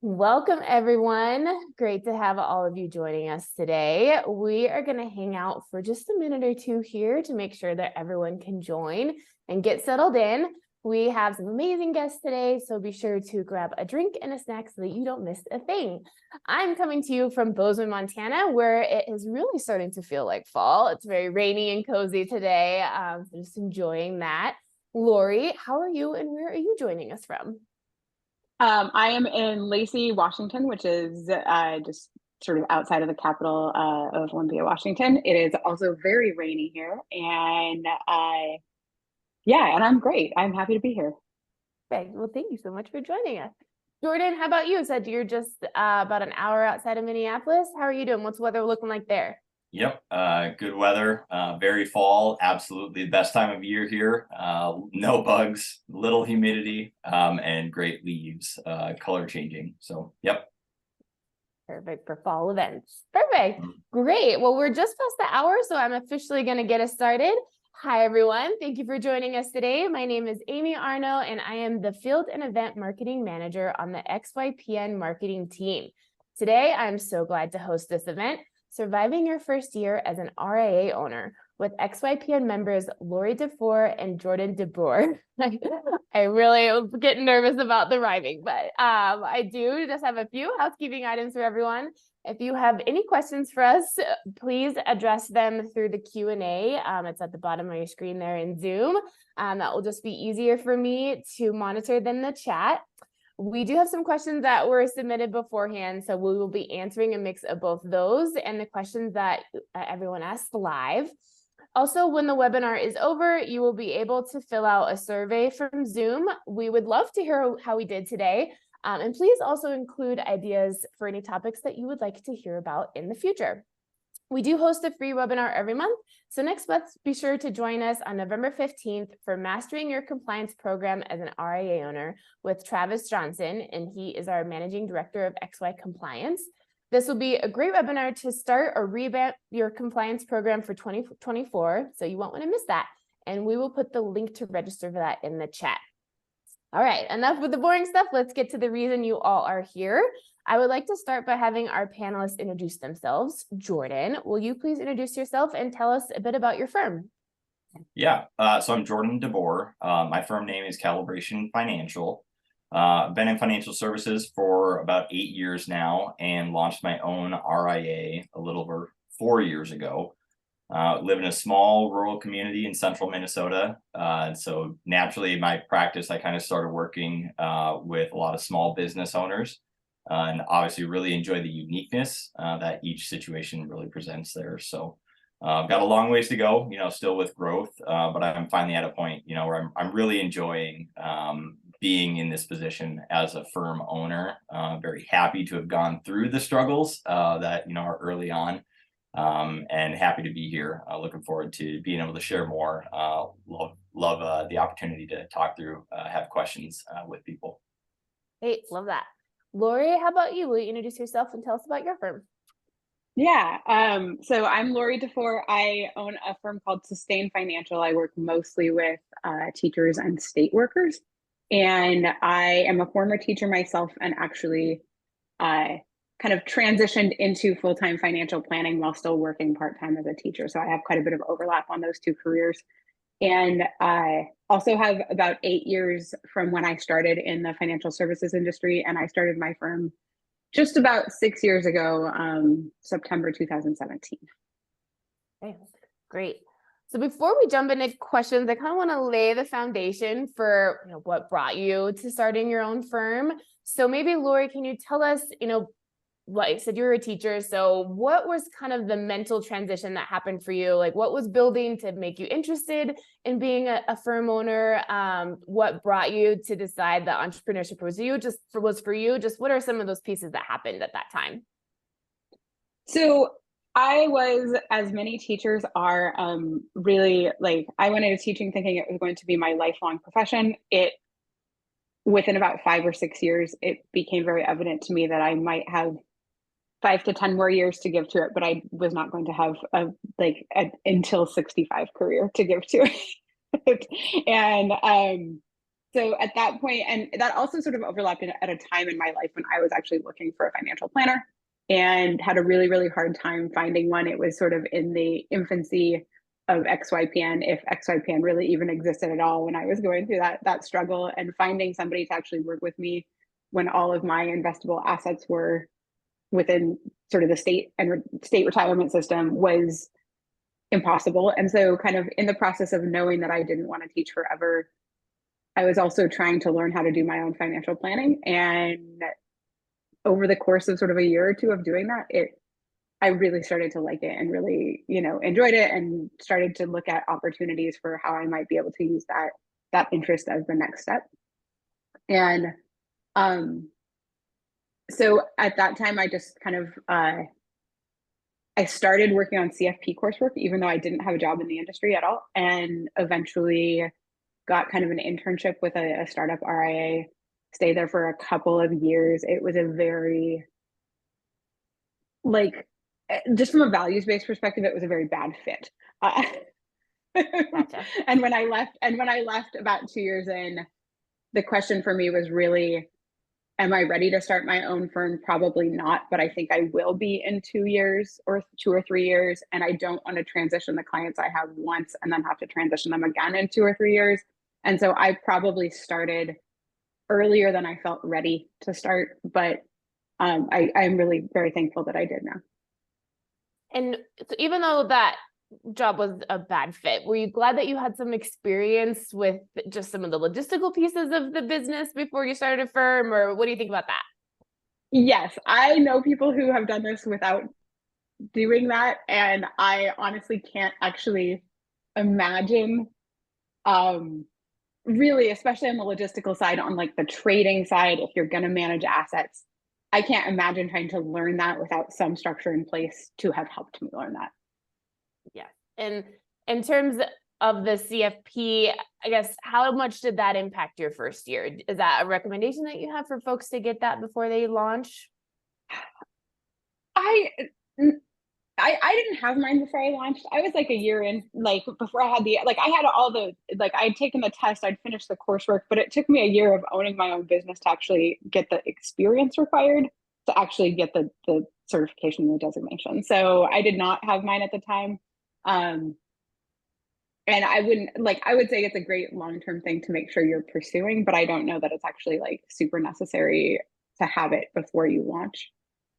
Welcome, everyone. Great to have all of you joining us today. We are going to hang out for just a minute or two here to make sure that everyone can join and get settled in. We have some amazing guests today, so be sure to grab a drink and a snack so that you don't miss a thing. I'm coming to you from Bozeman, Montana, where it is really starting to feel like fall. It's very rainy and cozy today, so just enjoying that. Lorri, how are you and where are you joining us from? I am in Lacey, Washington, which is just sort of outside of the capital of Olympia, Washington. It is also very rainy here, and yeah, and I'm great. I'm happy to be here. Okay, well, thank you so much for joining us. Jordan, how about you? Said you're just about an hour outside of Minneapolis. How are you doing? What's the weather looking like there? Yep, good weather, very fall, absolutely the best time of year here. No bugs, little humidity, and great leaves, color changing. So, yep. Perfect for fall events. Perfect. Great. Well, we're just past the hour, so I'm officially going to get us started. Hi, everyone. Thank you for joining us today. My name is Amy Arno, and I am the Field and Event Marketing Manager on the XYPN marketing team. Today, I'm so glad to host this event, Surviving Your First Year as an RIA Owner, with XYPN members Lorri DeFoor and Jordan DeBoer. I really was getting nervous about the rhyming, but I do just have a few housekeeping items for everyone. If you have any questions for us, please address them through the Q&A. It's at the bottom of your screen there in Zoom. That will just be easier for me to monitor than the chat. We do have some questions that were submitted beforehand, so we will be answering a mix of both those and the questions that everyone asked live. Also, when the webinar is over, you will be able to fill out a survey from Zoom. We would love to hear how we did today. And please also include ideas for any topics that you would like to hear about in the future. We do host a free webinar every month. So next month, be sure to join us on November 15th for Mastering Your Compliance Program as an RIA Owner with Travis Johnson, and he is our Managing Director of XY Compliance. This will be a great webinar to start or revamp your compliance program for 2024, so you won't want to miss that. And we will put the link to register for that in the chat. All right, enough with the boring stuff. Let's get to the reason you all are here. I would like to start by having our panelists introduce themselves. Jordan, will you please introduce yourself and tell us a bit about your firm? Yeah, so I'm Jordan DeBoer. My firm name is Calibration Financial. I've been in financial services for about 8 years now and launched my own RIA a little over 4 years ago. Live in a small rural community in central Minnesota. So naturally, my practice, I kind of started working with a lot of small business owners and obviously really enjoy the uniqueness that each situation really presents there. So I've got a long ways to go, still with growth, but I'm finally at a point, where I'm really enjoying being in this position as a firm owner. Very happy to have gone through the struggles that, are early on. And happy to be here. Looking forward to being able to share more. Love the opportunity to talk through, have questions with people. Hey, love that. Lorri, how about you? Will you introduce yourself and tell us about your firm? Yeah, so I'm Lorri DeFoor. I own a firm called Sustain Financial. I work mostly with teachers and state workers, and I am a former teacher myself, and actually kind of transitioned into full-time financial planning while still working part-time as a teacher. So I have quite a bit of overlap on those two careers. And I also have about 8 years from when I started in the financial services industry. And I started my firm just about 6 years ago, September 2017. Okay, great. So before we jump into questions, I kind of want to lay the foundation for what brought you to starting your own firm. So maybe Lorri, can you tell us, like you said, you were a teacher. So what was kind of the mental transition that happened for you? Like what was building to make you interested in being a firm owner? What brought you to decide that entrepreneurship was for you? Just what are some of those pieces that happened at that time? So I was, as many teachers are, really like, I went into teaching thinking it was going to be my lifelong profession. Within about 5 or 6 years, it became very evident to me that I might have 5 to 10 more years to give to it, but I was not going to have a until 65 career to give to it. And So at that point, and that also sort of overlapped at a time in my life when I was actually looking for a financial planner and had a really, really hard time finding one. It was sort of in the infancy of XYPN, if XYPN really even existed at all, when I was going through that struggle, and finding somebody to actually work with me when all of my investable assets were within sort of the state retirement system was impossible. And so kind of in the process of knowing that I didn't want to teach forever, I was also trying to learn how to do my own financial planning. And over the course of sort of a year or two of doing that, I really started to like it and really, enjoyed it, and started to look at opportunities for how I might be able to use that interest as the next step. And so at that time, I just kind of I started working on CFP coursework, even though I didn't have a job in the industry at all, and eventually got kind of an internship with a startup RIA, stayed there for a couple of years. It was a very, just from a values-based perspective, it was a very bad fit. Gotcha. And when I left about 2 years in, the question for me was really, am I ready to start my own firm? Probably not, but I think I will be in 2 years or 2 or 3 years. And I don't want to transition the clients I have once and then have to transition them again in 2 or 3 years. And so I probably started earlier than I felt ready to start, but I'm really very thankful that I did now. And so even though that job was a bad fit, were you glad that you had some experience with just some of the logistical pieces of the business before you started a firm, or what do you think about that? Yes, I know people who have done this without doing that, and I honestly can't actually imagine, really, especially on the logistical side, on like the trading side, if you're going to manage assets, I can't imagine trying to learn that without some structure in place to have helped me learn that. Yeah. And in terms of the CFP, I guess, how much did that impact your first year? Is that a recommendation that you have for folks to get that before they launch? I didn't have mine before I launched. I was like a year in, like before I had I had all the, I'd taken the test, I'd finished the coursework, but it took me a year of owning my own business to actually get the experience required to actually get the certification and the designation. So I did not have mine at the time. And I would say it's a great long-term thing to make sure you're pursuing, but I don't know that it's actually like super necessary to have it before you launch.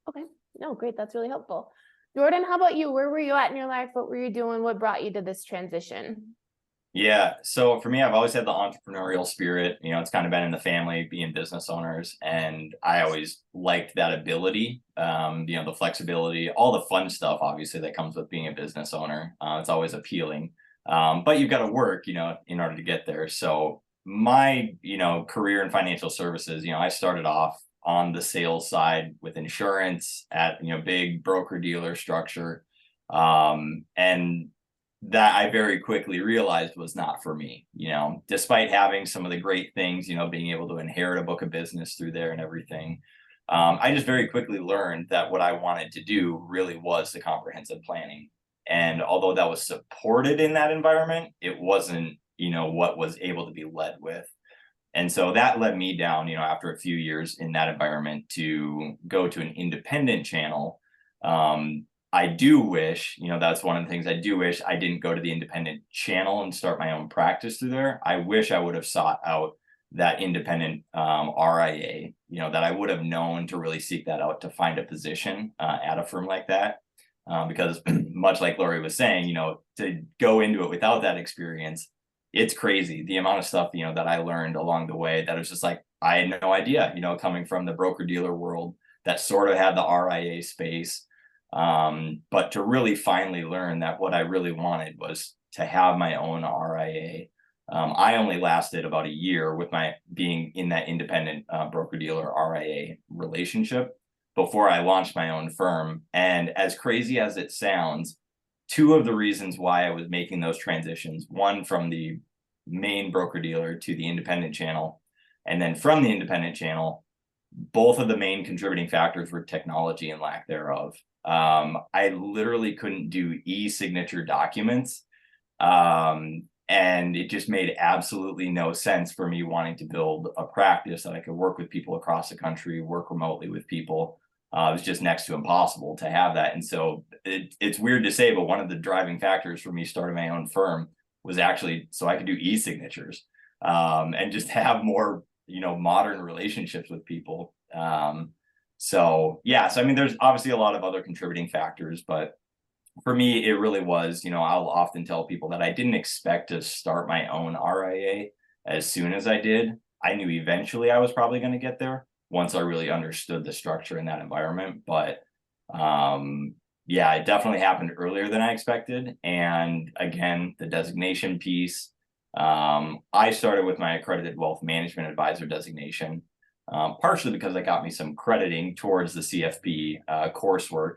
Okay. No, great. That's really helpful. Jordan, how about you? Where were you at in your life? What were you doing? What brought you to this transition? Yeah. So for me, I've always had the entrepreneurial spirit. It's kind of been in the family, being business owners. And I always liked that ability, the flexibility, all the fun stuff, obviously, that comes with being a business owner. It's always appealing. But you've got to work, in order to get there. So my, career in financial services, I started off on the sales side with insurance at, big broker dealer structure. And that I very quickly realized was not for me, despite having some of the great things, being able to inherit a book of business through there and everything. I just very quickly learned that what I wanted to do really was the comprehensive planning. And although that was supported in that environment, it wasn't, what was able to be led with. And so that led me down, after a few years in that environment, to go to an independent channel. I do wish, that's one of the things I do wish I didn't go to the independent channel and start my own practice through there. I wish I would have sought out that independent RIA, that I would have known to really seek that out to find a position at a firm like that. Because much like Lorri was saying, to go into it without that experience, it's crazy. The amount of stuff, that I learned along the way that was just like, I had no idea, coming from the broker dealer world that sort of had the RIA space. But to really finally learn that what I really wanted was to have my own RIA. I only lasted about a year with my being in that independent broker dealer RIA relationship before I launched my own firm. And as crazy as it sounds, two of the reasons why I was making those transitions, one from the main broker dealer to the independent channel, and then from the independent channel, both of the main contributing factors were technology and lack thereof. I literally couldn't do e-signature documents And it just made absolutely no sense for me wanting to build a practice that I could work with people across the country, work remotely with people. It was just next to impossible to have that. And so it's weird to say, but one of the driving factors for me starting my own firm was actually so I could do e-signatures, and just have more, modern relationships with people. So yeah, so I mean, there's obviously a lot of other contributing factors, but for me, it really was, I'll often tell people that I didn't expect to start my own RIA as soon as I did. I knew eventually I was probably going to get there once I really understood the structure in that environment. But yeah, it definitely happened earlier than I expected. And again, the designation piece, I started with my accredited wealth management advisor designation, partially because it got me some crediting towards the CFP coursework.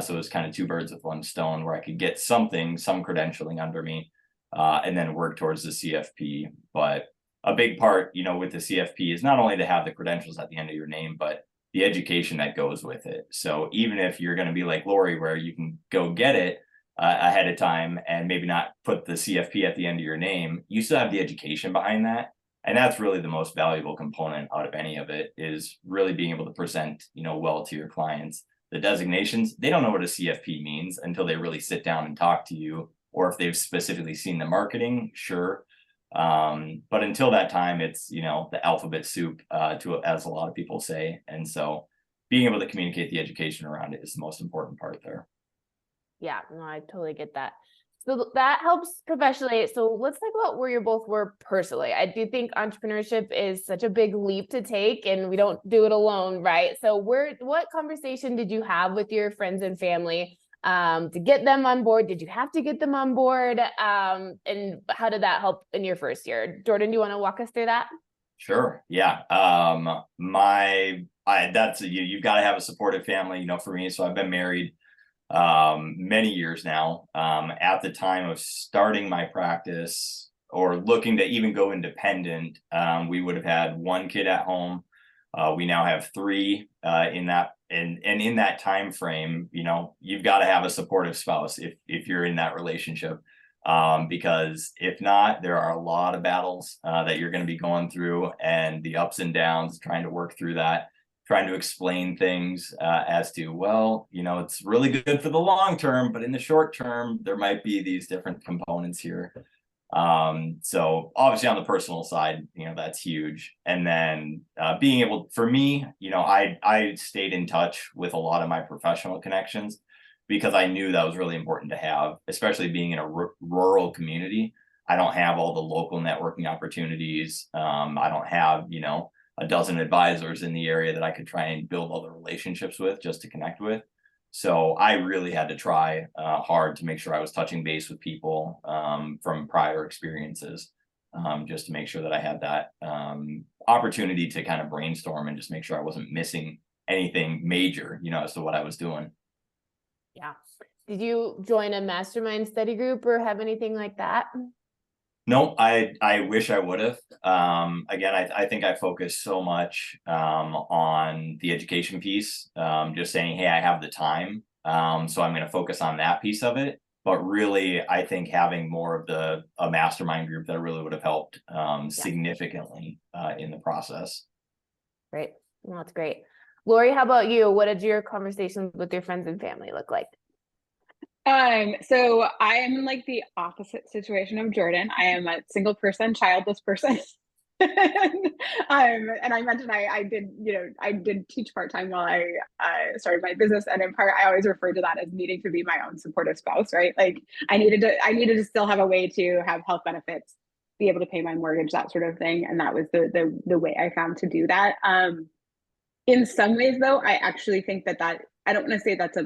So it was kind of two birds with one stone, where I could get some credentialing under me, and then work towards the CFP. But a big part, with the CFP is not only to have the credentials at the end of your name, but the education that goes with it. So even if you're going to be like Lorri, where you can go get it ahead of time and maybe not put the CFP at the end of your name, you still have the education behind that. And that's really the most valuable component out of any of it, is really being able to present, well to your clients. The designations, they don't know what a CFP means until they really sit down and talk to you, or if they've specifically seen the marketing, sure. But until that time, it's, the alphabet soup, as a lot of people say. And so being able to communicate the education around it is the most important part there. Yeah, no, I totally get that. So that helps professionally. So let's talk about where you both were personally. I do think entrepreneurship is such a big leap to take, and we don't do it alone, right? So what conversation did you have with your friends and family to get them on board? Did you have to get them on board? And how did that help in your first year? Jordan, do you want to walk us through that? Sure. Yeah. That's you've got to have a supportive family, for me. So I've been married many years now. At the time of starting my practice, or looking to even go independent, we would have had one kid at home. We now have three in that, and in that time frame, you've got to have a supportive spouse if you're in that relationship, because if not, there are a lot of battles that you're going to be going through, and the ups and downs, trying to work through that, trying to explain things as to, well, it's really good for the long term, but in the short term, there might be these different components here. So obviously on the personal side, that's huge. And then being able, for me, I stayed in touch with a lot of my professional connections, because I knew that was really important to have, especially being in a rural community. I don't have all the local networking opportunities. I don't have, a dozen advisors in the area that I could try and build other relationships with just to connect with. So I really had to try hard to make sure I was touching base with people from prior experiences, just to make sure that I had that opportunity to kind of brainstorm and just make sure I wasn't missing anything major, as to what I was doing. Yeah. Did you join a mastermind study group or have anything like that? No, I wish I would have. Again, I think I focused so much on the education piece, just saying, hey, I have the time, so I'm going to focus on that piece of it. But really, I think having more of a mastermind group that really would have helped significantly in the process. Great. Well, that's great. Lorri, how about you? What did your conversations with your friends and family look like? So I am in like the opposite situation of Jordan. I am a single person, childless person. And I mentioned I did teach part-time while I started my business. And in part, I always refer to that as needing to be my own supportive spouse, right? Like I needed to still have a way to have health benefits, be able to pay my mortgage, that sort of thing. And that was the way I found to do that. In some ways though, I actually think that I don't want to say that's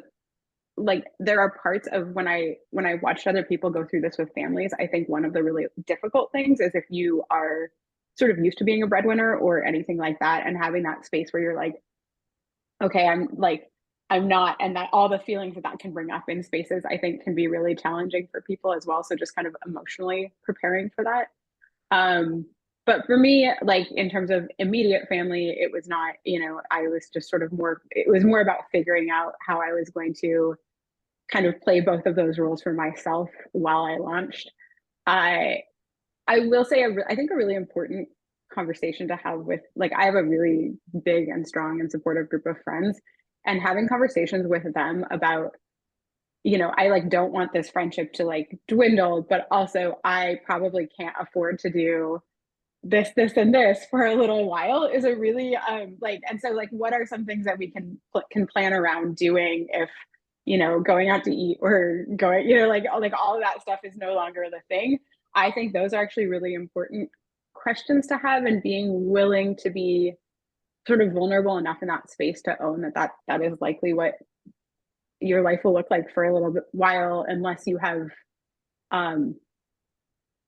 there are parts of when I watched other people go through this with families, I think one of the really difficult things is if you are sort of used to being a breadwinner or anything like that, and having that space where you're like, okay, I'm not, and that all the feelings that can bring up in spaces, I think can be really challenging for people as well. So just kind of emotionally preparing for that. But for me, like in terms of immediate family, it was not, I was just sort of it was more about figuring out how I was going to kind of play both of those roles for myself while I launched. I will say, I think a really important conversation to have with, like, I have a really big and strong and supportive group of friends, and having conversations with them about, I like don't want this friendship to like dwindle, but also I probably can't afford to do this, and this for a little while is a really like, and so like, what are some things that we can plan around doing if, going out to eat or going, like all of that stuff is no longer the thing. I think those are actually really important questions to have, and being willing to be sort of vulnerable enough in that space to own that is likely what your life will look like for a little bit while, unless you have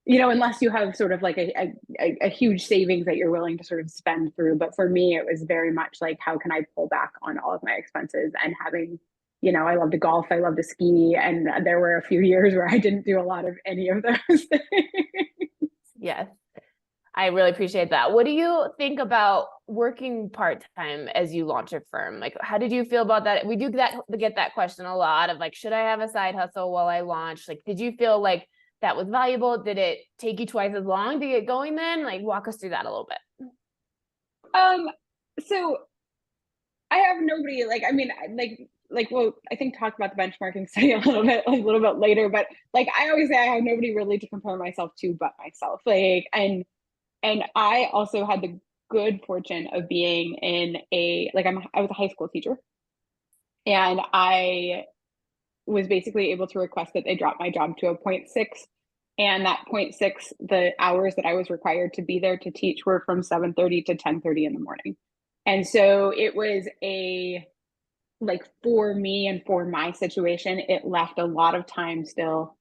unless you have sort of like a huge savings that you're willing to sort of spend through. But for me, it was very much like, how can I pull back on all of my expenses, and having, I love to golf, I love to ski, and there were a few years where I didn't do a lot of any of those things. Yes. I really appreciate that. What do you think about working part-time as you launch a firm? Like, how did you feel about that? We do get that question a lot of like, should I have a side hustle while I launch? Like, did you feel like that was valuable? Did it take you twice as long to get going then? Like, walk us through that a little bit. So I have nobody, like, I mean, well, I think talk about the benchmarking study a little bit later, but like, I always say I have nobody really to compare myself to but myself. Like, and I also had the good fortune of being in I was a high school teacher, and I was basically able to request that they drop my job to a 0.6. And that 0.6, the hours that I was required to be there to teach were from 7:30 to 10:30 in the morning. And so it was for me and for my situation, it left a lot of time still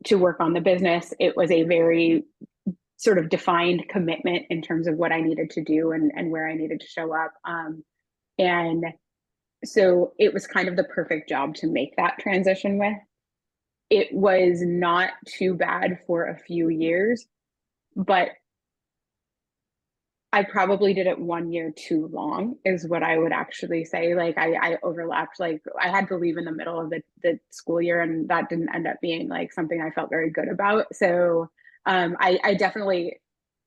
to work on the business. It was a very sort of defined commitment in terms of what I needed to do and where I needed to show up. And so it was kind of the perfect job to make that transition with. It was not too bad for a few years, but I probably did it 1 year too long, is what I would actually say. Like, I overlapped, like I had to leave in the middle of the school year, and that didn't end up being like something I felt very good about. So I definitely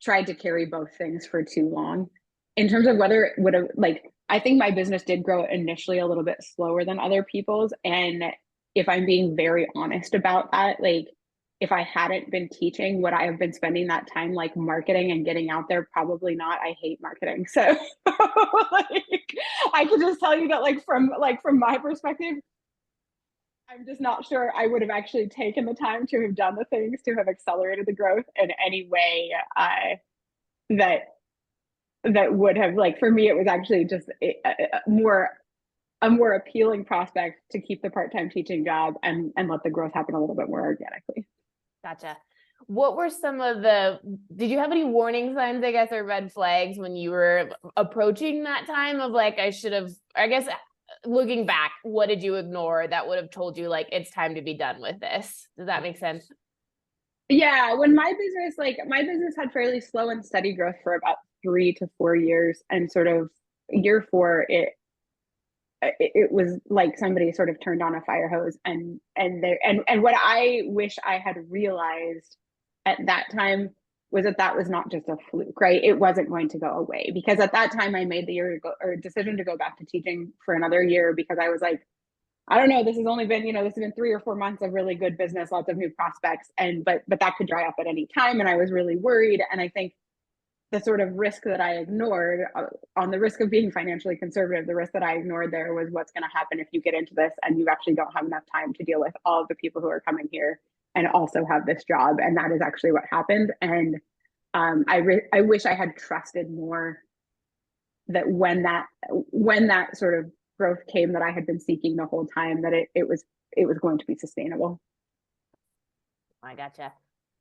tried to carry both things for too long. In terms of whether it would have, like, I think my business did grow initially a little bit slower than other people's. And if I'm being very honest about that, like, if I hadn't been teaching, would I have been spending that time like marketing and getting out there? Probably not. I hate marketing. So like, I can just tell you that from my perspective, I'm just not sure I would have actually taken the time to have done the things to have accelerated the growth in any way that would have, like, for me, it was actually just a more appealing prospect to keep the part-time teaching job and let the growth happen a little bit more organically. Gotcha. What were did you have any warning signs, I guess, or red flags when you were approaching that time of like, I guess, looking back, what did you ignore that would have told you like, it's time to be done with this? Does that make sense? Yeah. When my business had fairly slow and steady growth for about 3 to 4 years, and sort of year 4, it was like somebody sort of turned on a fire hose, and what I wish I had realized at that time was that was not just a fluke, right? It wasn't going to go away, because at that time I made the decision to go back to teaching for another year, because I was like, I don't know, this has only been, this has been 3 or 4 months of really good business, lots of new prospects, but that could dry up at any time, and I was really worried. And I think the sort of risk that I ignored, on the risk of being financially conservative, the risk that I ignored there was what's going to happen if you get into this and you actually don't have enough time to deal with all of the people who are coming here and also have this job. And that is actually what happened. And I wish I had trusted more that when that sort of growth came that I had been seeking the whole time, that it was going to be sustainable. I gotcha.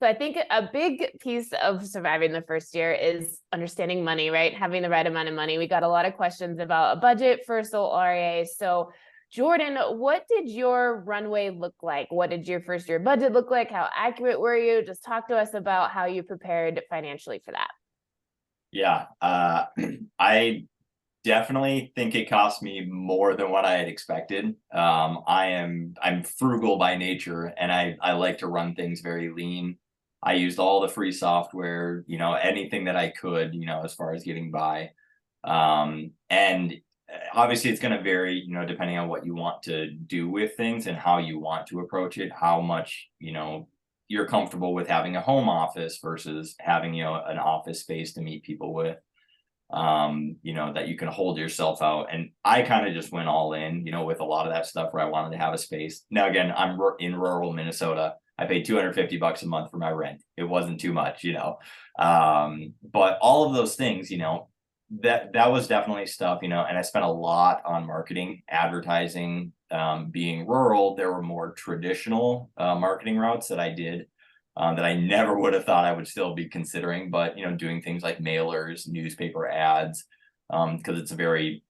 So I think a big piece of surviving the first year is understanding money, right? Having the right amount of money. We got a lot of questions about a budget for sole RIA. So Jordan, what did your runway look like? What did your first year budget look like? How accurate were you? Just talk to us about how you prepared financially for that. Yeah, I definitely think it cost me more than what I had expected. I'm frugal by nature, and I like to run things very lean. I used all the free software, anything that I could, as far as getting by. And obviously it's going to vary, depending on what you want to do with things and how you want to approach it, how much, you're comfortable with having a home office versus having, an office space to meet people with, that you can hold yourself out. And I kind of just went all in, with a lot of that stuff where I wanted to have a space. Now, again, I'm in rural Minnesota. I paid $250 a month for my rent. It wasn't too much, but all of those things, that was definitely stuff, and I spent a lot on marketing, advertising. Being rural, there were more traditional marketing routes that I did that I never would have thought I would still be considering, but doing things like mailers, newspaper ads, because it's a very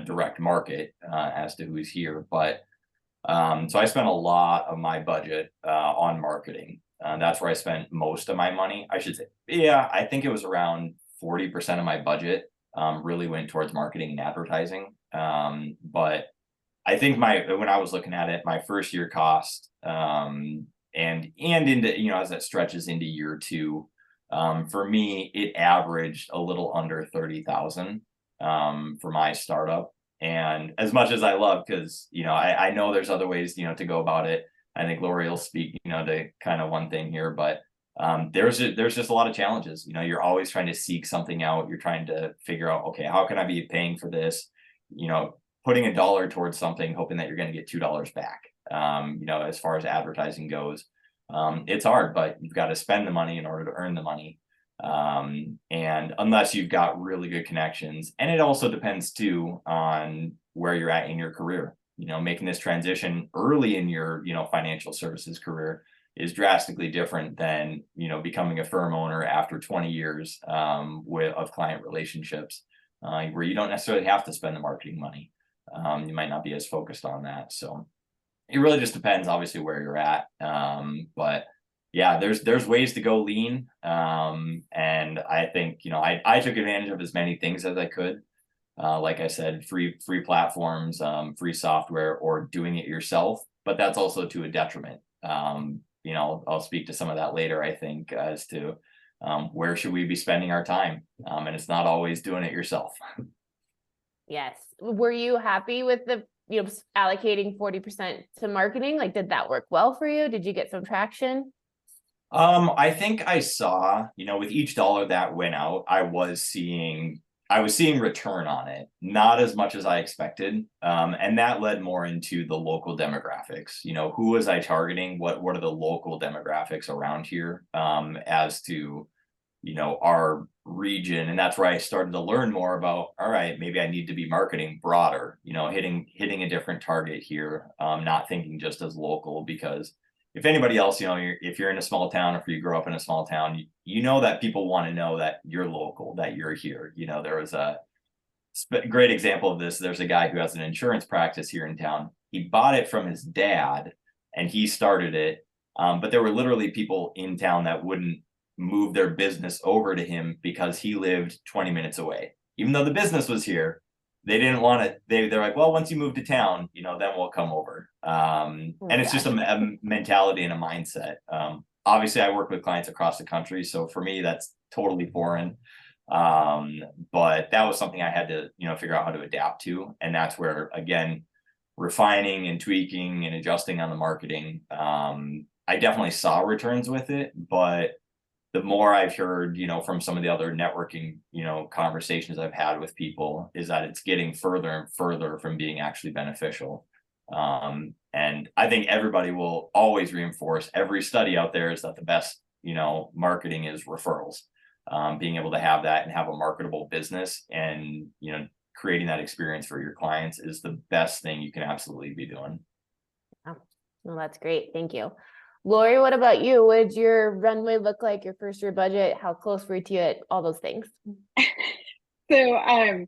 direct market as to who's here. But so I spent a lot of my budget on marketing. That's where I spent most of my money, I should say. Yeah, I think it was around 40% of my budget really went towards marketing and advertising. But I think when I was looking at it, my first year cost and into, as that stretches into year two, for me, it averaged a little under 30,000 for my startup. And as much as I love, because, I know there's other ways, to go about it. I think Lorri will speak, to kind of one thing here, but there's just a lot of challenges. You're always trying to seek something out. You're trying to figure out, okay, how can I be paying for this? Putting $1 towards something, hoping that you're going to get $2 back. As far as advertising goes, it's hard, but you've got to spend the money in order to earn the money. And unless you've got really good connections, and it also depends too on where you're at in your career. Making this transition early in your, financial services career is drastically different than, becoming a firm owner after 20 years of client relationships, where you don't necessarily have to spend the marketing money. You might not be as focused on that. So it really just depends, obviously, where you're at. But yeah, there's ways to go lean. And I think, I took advantage of as many things as I could. Like I said, free platforms, free software, or doing it yourself. But that's also to a detriment. I'll speak to some of that later, I think, as to where should we be spending our time? And it's not always doing it yourself. Yes. Were you happy with the, allocating 40% to marketing? Like, did that work well for you? Did you get some traction? I think I saw, with each dollar that went out, I was seeing return on it, not as much as I expected. And that led more into the local demographics. Who was I targeting? What are the local demographics around here as to, our region? And that's where I started to learn more about, all right, maybe I need to be marketing broader, hitting a different target here, not thinking just as local, because if anybody else, if you're in a small town, or if you grow up in a small town, that people want to know that you're local, that you're here. There was a great example of this. There's a guy who has an insurance practice here in town. He bought it from his dad and he started it. But there were literally people in town that wouldn't move their business over to him because he lived 20 minutes away. Even though the business was here, they didn't want it. They're like, well, once you move to town, then we'll come over. And it's just a mentality and a mindset. Obviously, I work with clients across the country, so for me, that's totally foreign. But that was something I had to, figure out how to adapt to. And that's where, again, refining and tweaking and adjusting on the marketing. I definitely saw returns with it, but the more I've heard, from some of the other networking, conversations I've had with people, is that it's getting further and further from being actually beneficial. And I think everybody will always reinforce, every study out there is that the best, marketing is referrals. Being able to have that and have a marketable business and, creating that experience for your clients is the best thing you can absolutely be doing. Oh, well, that's great. Thank you. Lorri, what about you? What did your runway look like, your first year budget? How close were you to it? All those things. So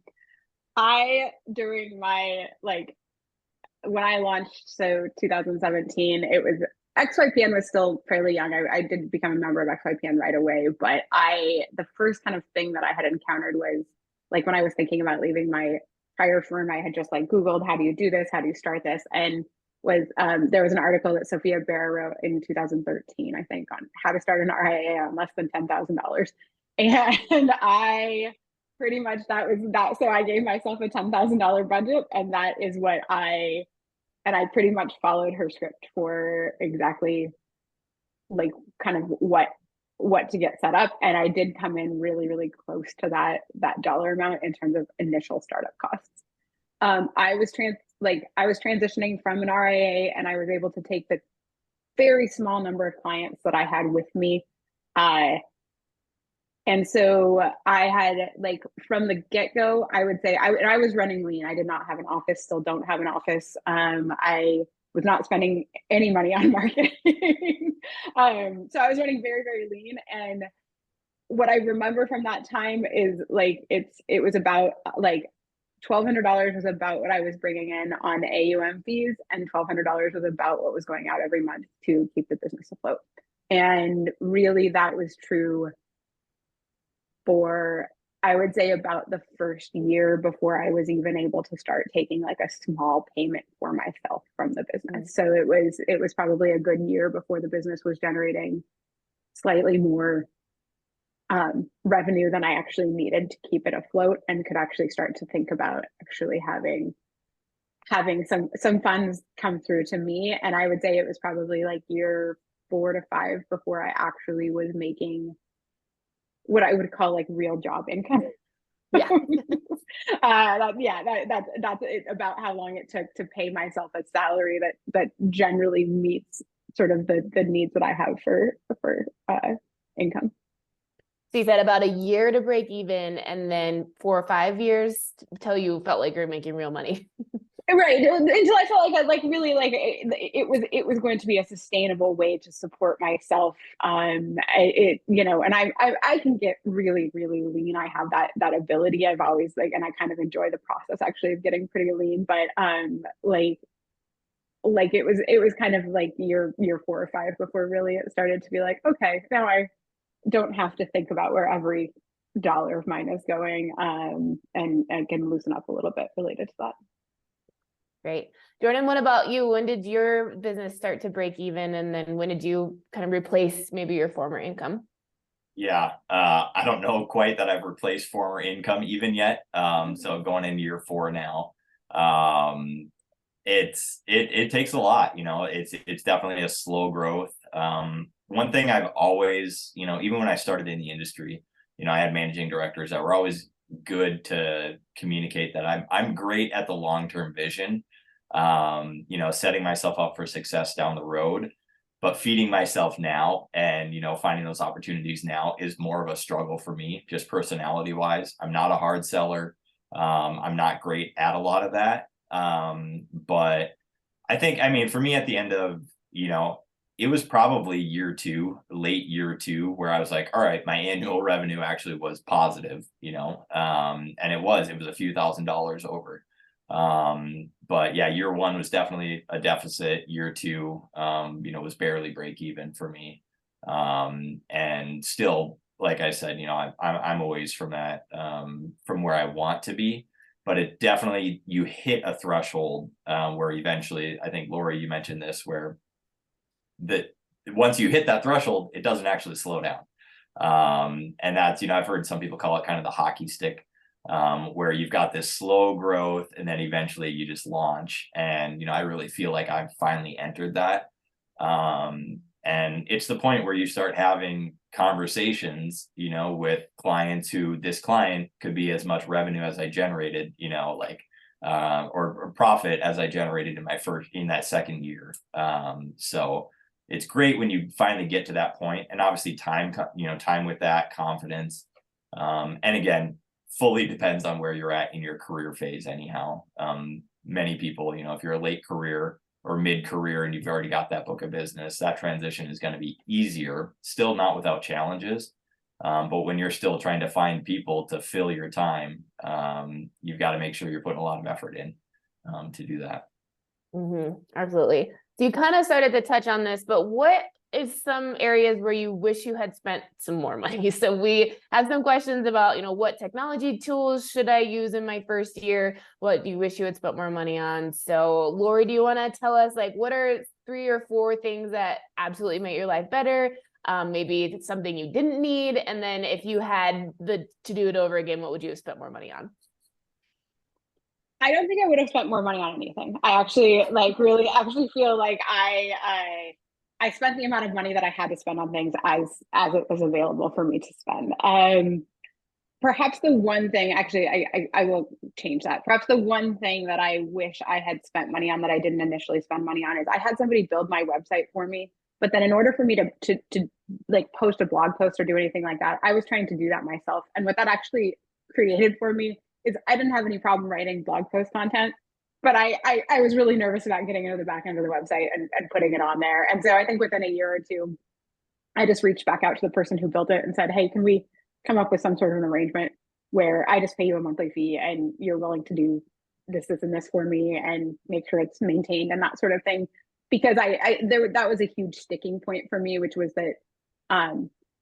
during my, when I launched, so 2017, it was, XYPN was still fairly young. I did become a member of XYPN right away, but the first kind of thing that I had encountered was, when I was thinking about leaving my prior firm, I had just Googled, how do you do this? How do you start this? And was there was an article that Sophia Bear wrote in 2013, I think, on how to start an RIA on less than $10,000. And I pretty much, that was that. So I gave myself a $10,000 budget, and that is what I pretty much followed her script for exactly like kind of what to get set up. And I did come in really, really close to that dollar amount in terms of initial startup costs. I was transitioning from an RIA, and I was able to take the very small number of clients that I had with me. And so I had, like, from the get-go, I would say I was running lean. I did not have an office, still don't have an office. I was not spending any money on marketing. So I was running very, very lean. And what I remember from that time is like, it was about like $1,200 was about what I was bringing in on AUM fees, and $1,200 was about what was going out every month to keep the business afloat. And really that was true for, I would say, about the first year before I was even able to start taking like a small payment for myself from the business. So it was probably a good year before the business was generating slightly more revenue than I actually needed to keep it afloat, and could actually start to think about actually having some funds come through to me. And I would say it was probably like year 4 to 5 before I actually was making what I would call like real job income. Yeah. That's about how long it took to pay myself a salary that generally meets sort of the needs that I have for income. So you said about a year to break even, and then 4 or 5 years till you felt like you're making real money. Right, until I felt like really like it was going to be a sustainable way to support myself. And I can get really, really lean. I have that ability. I've always and I kind of enjoy the process actually of getting pretty lean. But it was kind of like year 4 or 5 before really it started to be like, okay, now I don't have to think about where every dollar of mine is going, and can loosen up a little bit related to that. Great. Jordan, what about you? When did your business start to break even? And then when did you kind of replace maybe your former income? Yeah, I don't know quite that I've replaced former income even yet. So going into year 4 now, it takes a lot, it's definitely a slow growth. One thing I've always, even when I started in the industry, I had managing directors that were always good to communicate that I'm great at the long-term vision, setting myself up for success down the road, but feeding myself now and, finding those opportunities now is more of a struggle for me, just personality wise. I'm not a hard seller. I'm not great at a lot of that. But I think, for me at the end of, it was probably late year 2, where I was like, all right, my annual revenue actually was positive, and it was a few $1,000s over. But yeah, year 1 was definitely a deficit. Year 2, was barely break even for me. And still, like I said, I'm always from that, from where I want to be, but it definitely, you hit a threshold, where eventually, I think Lorri, you mentioned this, where that once you hit that threshold, it doesn't actually slow down. And that's, I've heard some people call it kind of the hockey stick, where you've got this slow growth and then eventually you just launch. And, I really feel like I've finally entered that. And it's the point where you start having conversations, with clients who, this client could be as much revenue as I generated, or profit as I generated in that second year. So it's great when you finally get to that point, and obviously time with that, confidence. And again, fully depends on where you're at in your career phase anyhow. Many people, if you're a late career or mid-career and you've already got that book of business, that transition is going to be easier, still not without challenges. But when you're still trying to find people to fill your time, you've got to make sure you're putting a lot of effort in, to do that. Mm-hmm. Absolutely. So you kind of started to touch on this, but what is some areas where you wish you had spent some more money? So we have some questions about, what technology tools should I use in my first year? What do you wish you had spent more money on? So Lorri, do you want to tell us like what are 3 or 4 things that absolutely make your life better? Maybe it's something you didn't need. And then if you had to do it over again, what would you have spent more money on? I don't think I would have spent more money on anything. I actually really actually feel like I spent the amount of money that I had to spend on things as it was available for me to spend. Perhaps the one thing, actually, I will change that. Perhaps the one thing that I wish I had spent money on that I didn't initially spend money on is I had somebody build my website for me. But then in order for me to like post a blog post or do anything like that, I was trying to do that myself. And what that actually created for me is I didn't have any problem writing blog post content, but I was really nervous about getting into the back end of the website and putting it on there. And so I think within a year or two, I just reached back out to the person who built it and said, hey, can we come up with some sort of an arrangement where I just pay you a monthly fee and you're willing to do this, and this for me and make sure it's maintained and that sort of thing. Because that was a huge sticking point for me, which was that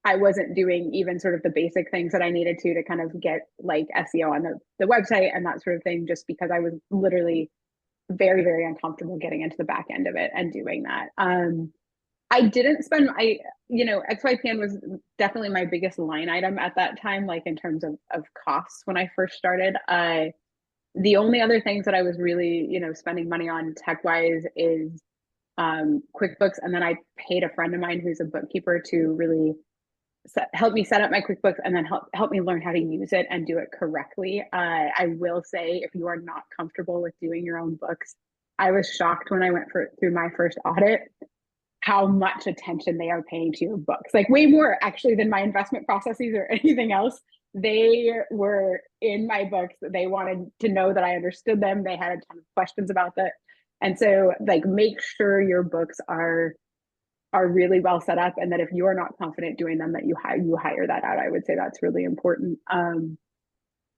I wasn't doing even sort of the basic things that I needed to kind of get like SEO on the website and that sort of thing, just because I was literally very, very uncomfortable getting into the back end of it and doing that. I didn't spend, XYPN was definitely my biggest line item at that time, like in terms of costs when I first started. The only other things that I was really, spending money on tech-wise is QuickBooks. And then I paid a friend of mine who's a bookkeeper to really help me set up my QuickBooks and then help me learn how to use it and do it correctly. I will say, if you are not comfortable with doing your own books, I was shocked when I went through my first audit how much attention they are paying to your books, like way more actually than my investment processes or anything else. They were in my books. They wanted to know that I understood them. They had a ton of questions about that. And so like, make sure your books are really well set up, and that if you are not confident doing them, that you hire that out. I would say that's really important. And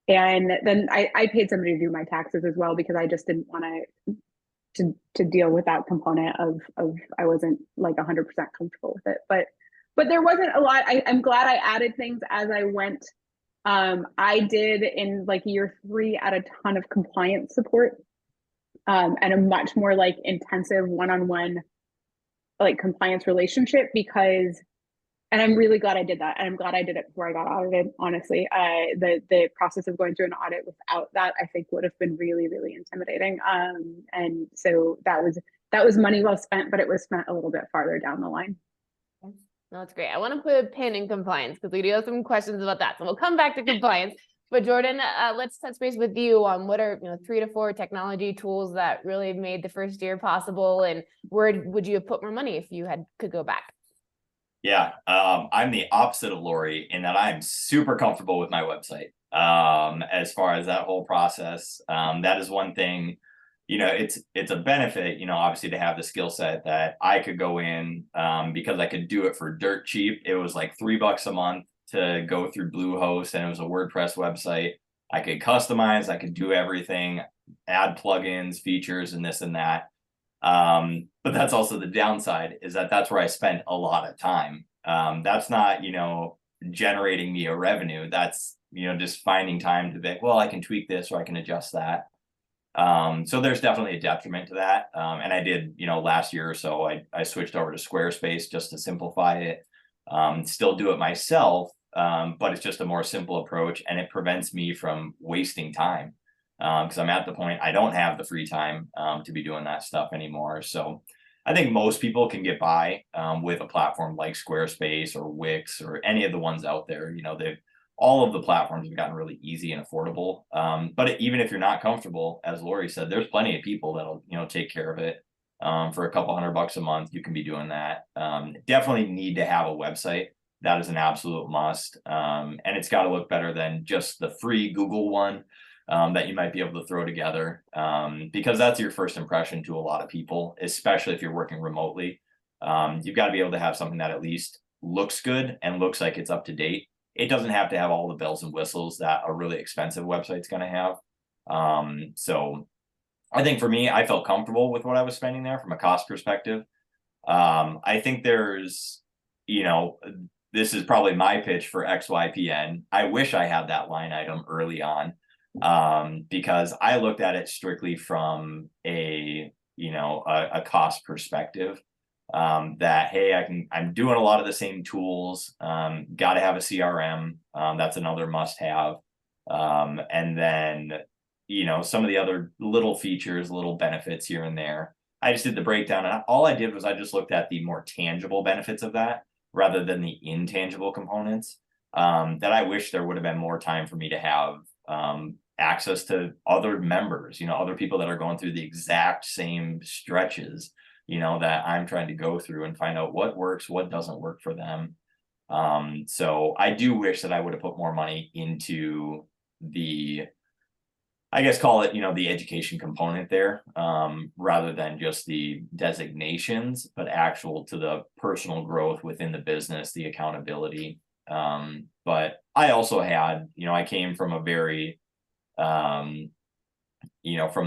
then I paid somebody to do my taxes as well, because I just didn't want to deal with that component of I wasn't like 100% comfortable with it. But there wasn't a lot. I'm glad I added things as I went. I did in like year 3 add a ton of compliance support, and a much more like intensive one-on-one like compliance relationship, and I'm really glad I did that. And I'm glad I did it before I got audited, honestly. The process of going through an audit without that, I think would have been really, really intimidating. And so that was money well spent, but it was spent a little bit farther down the line. No, that's great. I want to put a pin in compliance because we do have some questions about that. So we'll come back to compliance. But Jordan, let's touch base with you on what are 3 to 4 technology tools that really made the first year possible, and where would you have put more money if you could go back? Yeah, I'm the opposite of Lorri in that I'm super comfortable with my website. As far as that whole process, that is one thing. It's a benefit, obviously, to have the skill set that I could go in, because I could do it for dirt cheap. It was like $3 a month to go through Bluehost, and it was a WordPress website. I could customize, I could do everything, add plugins, features, and this and that. But that's also the downside, is that that's where I spent a lot of time. That's not, generating me a revenue. That's, just finding time to be, well, I can tweak this or I can adjust that. So there's definitely a detriment to that. And I did, last year or so, I switched over to Squarespace just to simplify it. Still do it myself, but it's just a more simple approach, and it prevents me from wasting time. Because I'm at the point I don't have the free time to be doing that stuff anymore. So I think most people can get by with a platform like Squarespace or Wix or any of the ones out there. All of the platforms have gotten really easy and affordable. But even if you're not comfortable, as Lorri said, there's plenty of people that'll take care of it for a couple $100 a month. You can be doing that. Definitely need to have a website. That is an absolute must. And it's got to look better than just the free Google one that you might be able to throw together, because that's your first impression to a lot of people, especially if you're working remotely. You've got to be able to have something that at least looks good and looks like it's up to date. It doesn't have to have all the bells and whistles that a really expensive website's going to have. So I think for me, I felt comfortable with what I was spending there from a cost perspective. I think there's, this is probably my pitch for XYPN. I wish I had that line item early on, because I looked at it strictly from a cost perspective. That, hey, I'm doing a lot of the same tools. Got to have a CRM. That's another must have. And then, some of the other little features, little benefits here and there. I just did the breakdown, and all I did was I just looked at the more tangible benefits of that rather than the intangible components. That I wish there would have been more time for me to have access to other members, other people that are going through the exact same stretches, that I'm trying to go through and find out what works, what doesn't work for them. So I do wish that I would have put more money into I guess call it, the education component there, rather than just the designations, but actual to the personal growth within the business, the accountability. But I also had, I came from a very, from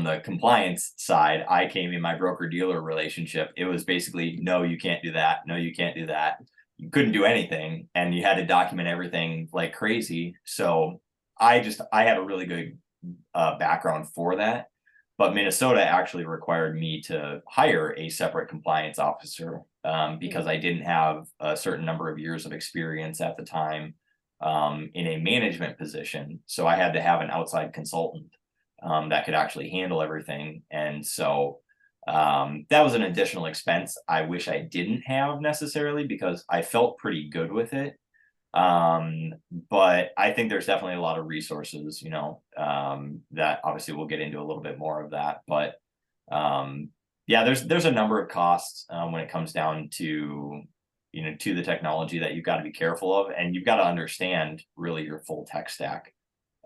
the compliance side, I came in my broker dealer relationship. It was basically, no, you can't do that. No, you can't do that. You couldn't do anything, and you had to document everything like crazy. So I had a really good background for that, but Minnesota actually required me to hire a separate compliance officer, because I didn't have a certain number of years of experience at the time in a management position. So I had to have an outside consultant that could actually handle everything. And so that was an additional expense I wish I didn't have necessarily, because I felt pretty good with it. But I think there's definitely a lot of resources, that obviously we'll get into a little bit more of that. But yeah, there's a number of costs when it comes down to, to the technology that you've got to be careful of, and you've got to understand really your full tech stack.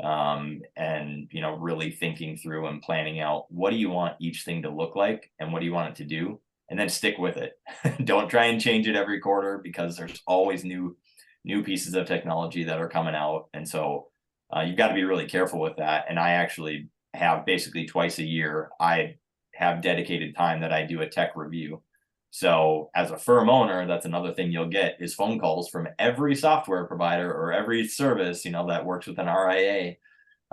And really thinking through and planning out, what do you want each thing to look like and what do you want it to do, and then stick with it. Don't try and change it every quarter, because there's always new pieces of technology that are coming out. And so you've got to be really careful with that. And I actually have basically twice a year, I have dedicated time that I do a tech review. So as a firm owner, that's another thing you'll get is phone calls from every software provider or every service, that works with an RIA.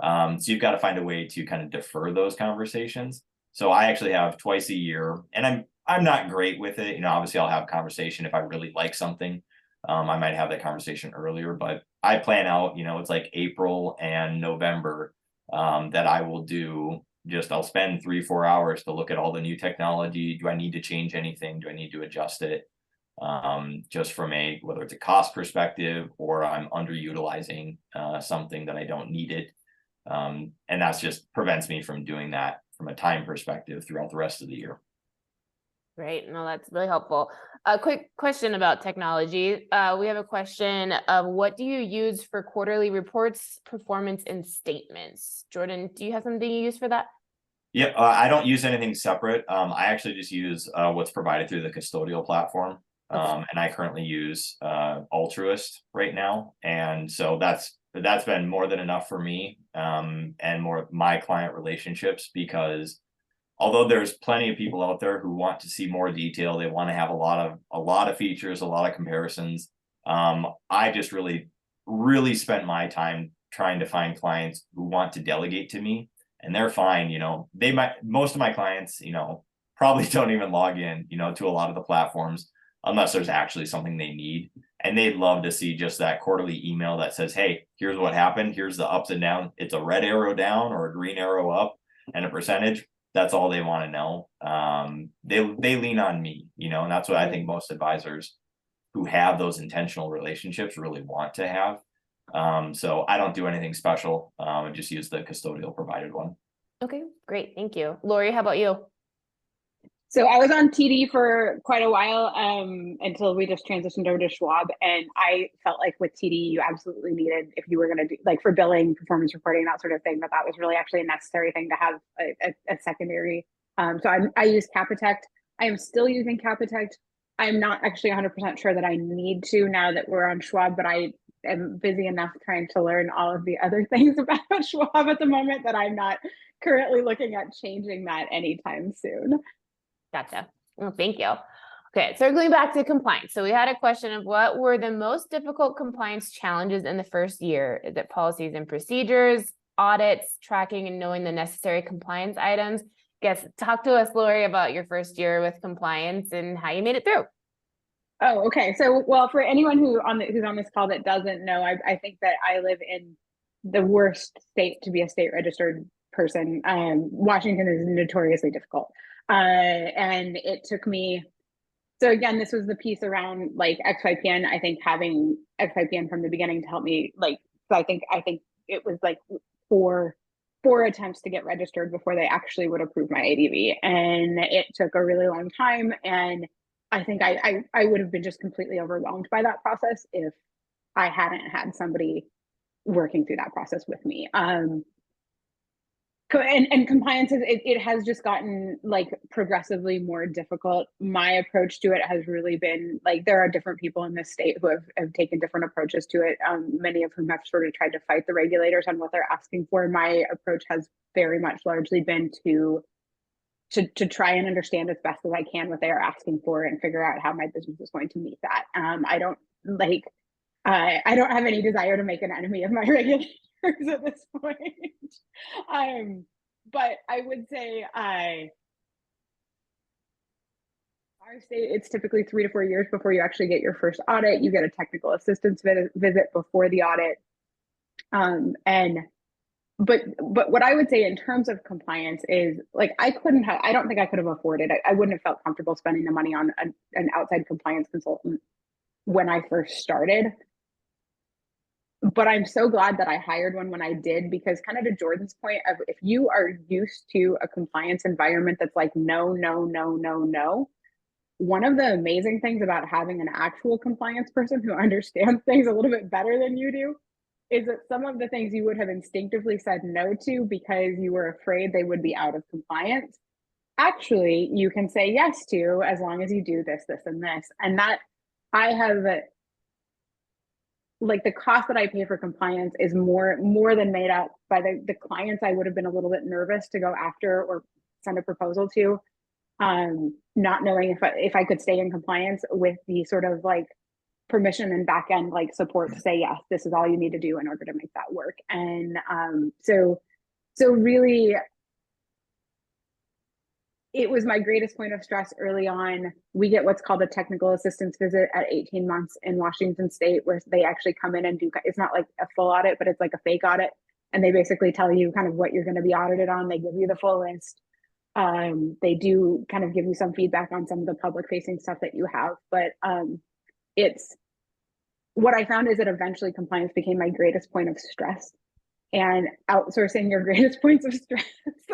So you've got to find a way to kind of defer those conversations. So I actually have twice a year, and I'm not great with it. Obviously I'll have a conversation if I really like something. I might have that conversation earlier, but I plan out, it's like April and November that I will do. I'll spend 3-4 hours to look at all the new technology. Do I need to change anything? Do I need to adjust it? Just from whether it's a cost perspective or I'm underutilizing something that I don't need it. And that's just prevents me from doing that from a time perspective throughout the rest of the year. Great. No, that's really helpful. A quick question about technology. We have a question of what do you use for quarterly reports, performance, and statements? Jordan, do you have something you use for that? Yep. I don't use anything separate. I actually just use what's provided through the custodial platform. And I currently use Altruist right now. And so that's been more than enough for me and more of my client relationships, because although there's plenty of people out there who want to see more detail, they want to have a lot of features, a lot of comparisons. I just really spent my time trying to find clients who want to delegate to me, and they're fine. Most of my clients, probably don't even log in, to a lot of the platforms unless there's actually something they need. And they'd love to see just that quarterly email that says, hey, here's what happened. Here's the ups and downs. It's a red arrow down or a green arrow up and a percentage. That's all they want to know. They lean on me, and that's what I think most advisors who have those intentional relationships really want to have. So I don't do anything special. I just use the custodial provided one. Okay, great. Thank you. Lori, how about you? So I was on TD for quite a while until we just transitioned over to Schwab. And I felt like with TD, you absolutely needed, if you were going to do like for billing, performance reporting, that sort of thing, that was really actually a necessary thing to have a secondary. So I use Capitect. I am still using Capitect. I'm not actually 100% sure that I need to now that we're on Schwab, but I am busy enough trying to learn all of the other things about Schwab at the moment that I'm not currently looking at changing that anytime soon. Gotcha. Well, thank you. Okay, circling back to compliance. So we had a question of what were the most difficult compliance challenges in the first year? Is it policies and procedures, audits, tracking and knowing the necessary compliance items? Talk to us, Lorri, about your first year with compliance and how you made it through. Oh, okay. So, well, for anyone who's on this call that doesn't know, I think that I live in the worst state to be a state registered person. Washington is notoriously difficult. And it took me, so again, this was the piece around like XYPN. I think having XYPN from the beginning to help me, like, so I think it was like four attempts to get registered before they actually would approve my ADV. And it took a really long time. And I think I would have been just completely overwhelmed by that process if I hadn't had somebody working through that process with me. And compliance it has just gotten like progressively more difficult. My approach to it has really been like, there are different people in this state who have taken different approaches to it, many of whom have sort of tried to fight the regulators on what they're asking for. My approach has very much largely been to try and understand as best as I can what they are asking for and figure out how my business is going to meet that. I don't have any desire to make an enemy of my regulators at this point. But I would say our state, it's typically 3 to 4 years before you actually get your first audit. You get a technical assistance visit before the audit. But what I would say in terms of compliance is like, I don't think I could have afforded it. I wouldn't have felt comfortable spending the money on an outside compliance consultant when I first started. But I'm so glad that I hired one when I did, because kind of to Jordan's point of, if you are used to a compliance environment that's like, no, no, no, no, no. One of the amazing things about having an actual compliance person who understands things a little bit better than you do is that some of the things you would have instinctively said no to because you were afraid they would be out of compliance, actually you can say yes to, as long as you do this, this, and this. And that I have, like, the cost that I pay for compliance is more than made up by the clients I would have been a little bit nervous to go after or send a proposal to, not knowing if I could stay in compliance with the sort of like permission and back end like support to say, yes, this is all you need to do in order to make that work. And so really, it was my greatest point of stress early on. We get what's called a technical assistance visit at 18 months in Washington state, where they actually come in and do, it's not like a full audit, but it's like a fake audit. And they basically tell you kind of what you're going to be audited on. They give you the full list. They do kind of give you some feedback on some of the public facing stuff that you have, but it's, what I found is that eventually compliance became my greatest point of stress. And outsourcing your greatest points of stress,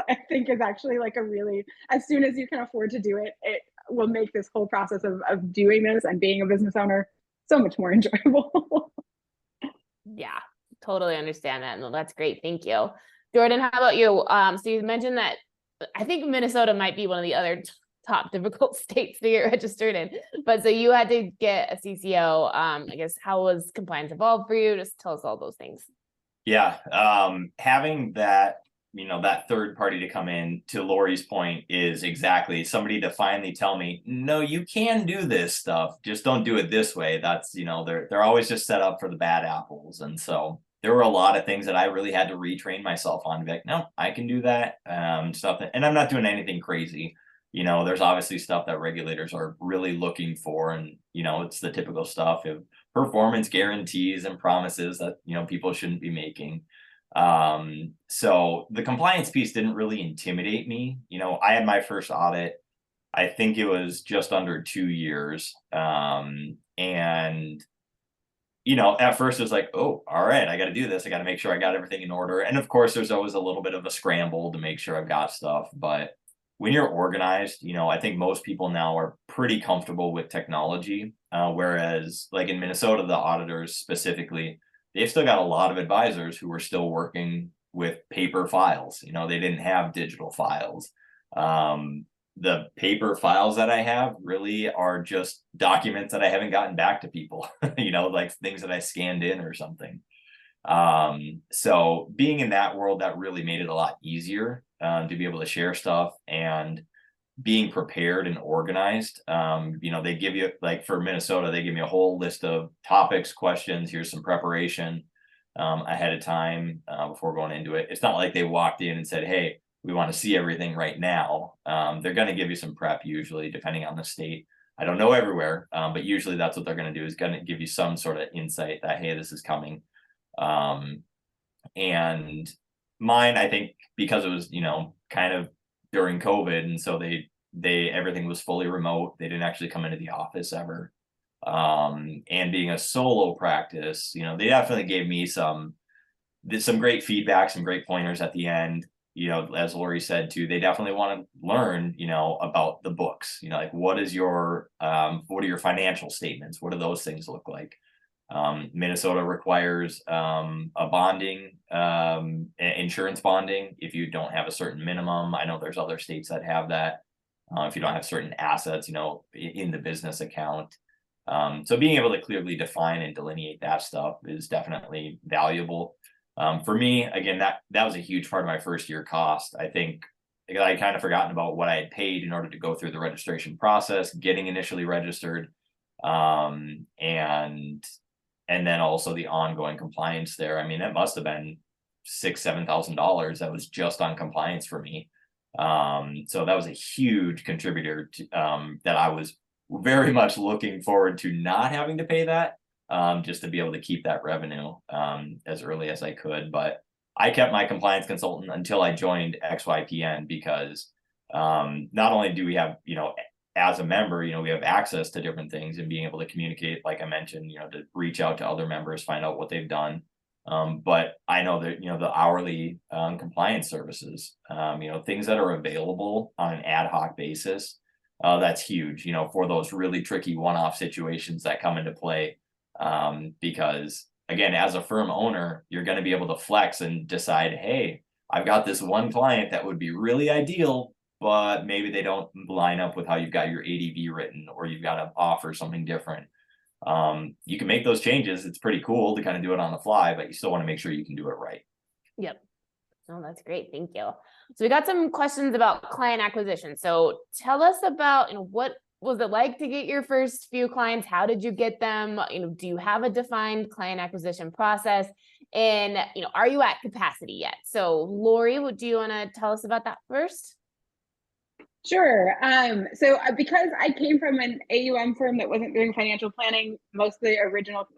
I think, is actually like a really, as soon as you can afford to do it, it will make this whole process of doing this and being a business owner so much more enjoyable. Yeah, totally understand that. No, that's great. Thank you. Jordan, how about you? So you mentioned that I think Minnesota might be one of the other top difficult states to get registered in, but so you had to get a CCO. I guess, how was compliance evolved for you? Just tell us all those things. Yeah. Having that, that third party to come in, to Lori's point, is exactly somebody to finally tell me, no, you can do this stuff, just don't do it this way. That's, they're always just set up for the bad apples. And so there were a lot of things that I really had to retrain myself on, to be like, no, I can do that stuff. And I'm not doing anything crazy. There's obviously stuff that regulators are really looking for. And, it's the typical stuff of performance guarantees and promises that, people shouldn't be making. So the compliance piece didn't really intimidate me. I had my first audit, I think it was just under 2 years. And, at first it was like, oh, all right, I got to do this. I got to make sure I got everything in order. And of course, there's always a little bit of a scramble to make sure I've got stuff. But when you're organized, I think most people now are pretty comfortable with technology. Whereas like in Minnesota, the auditors specifically, they've still got a lot of advisors who are still working with paper files. They didn't have digital files. The paper files that I have really are just documents that I haven't gotten back to people, like things that I scanned in or something. So being in that world, that really made it a lot easier to be able to share stuff. And being prepared and organized. They give you, like for Minnesota, they give me a whole list of topics, questions. Here's some preparation ahead of time before going into it. It's not like they walked in and said, hey, we want to see everything right now. They're going to give you some prep, usually, depending on the state. I don't know everywhere, but usually that's what they're going to do, is going to give you some sort of insight that, hey, this is coming. And mine, I think, because it was, kind of during COVID, and so they everything was fully remote. They didn't actually come into the office ever. And being a solo practice, they definitely gave me some great feedback, some great pointers at the end. As Lorri said too, they definitely want to learn, about the books. Like what are your financial statements? What do those things look like? Minnesota requires a bonding, insurance bonding if you don't have a certain minimum. I know there's other states that have that. If you don't have certain assets, in the business account. So being able to clearly define and delineate that stuff is definitely valuable. For me, again, that was a huge part of my first year cost. I think I had kind of forgotten about what I had paid in order to go through the registration process, getting initially registered, and then also the ongoing compliance there. I mean, it must have been $6,000-7,000 that was just on compliance for me. So that was a huge contributor to, that I was very much looking forward to not having to pay that, just to be able to keep that revenue as early as I could. But I kept my compliance consultant until I joined XYPN, because not only do we have, as a member, we have access to different things and being able to communicate, like I mentioned, to reach out to other members, find out what they've done. But I know that, the hourly compliance services, things that are available on an ad hoc basis, that's huge, for those really tricky one-off situations that come into play. Because again, as a firm owner, you're going to be able to flex and decide, hey, I've got this one client that would be really ideal, but maybe they don't line up with how you've got your ADV written, or you've got to offer something different. You can make those changes. It's pretty cool to kind of do it on the fly, but you still want to make sure you can do it right. Yep. Oh, that's great. Thank you. So we got some questions about client acquisition. So tell us about, what was it like to get your first few clients? How did you get them? Do you have a defined client acquisition process? And, are you at capacity yet? So Lorri, do you want to tell us about that first? Sure. So because I came from an AUM firm that wasn't doing financial planning, most of the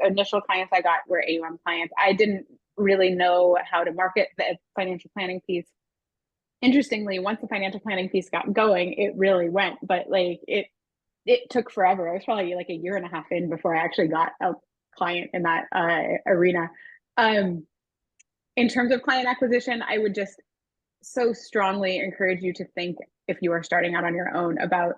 initial clients I got were AUM clients. I didn't really know how to market the financial planning piece. Interestingly, once the financial planning piece got going, it really went, but it took forever. I was probably like a year and a half in before I actually got a client in that arena. In terms of client acquisition, I would just so strongly encourage you to think, if you are starting out on your own, about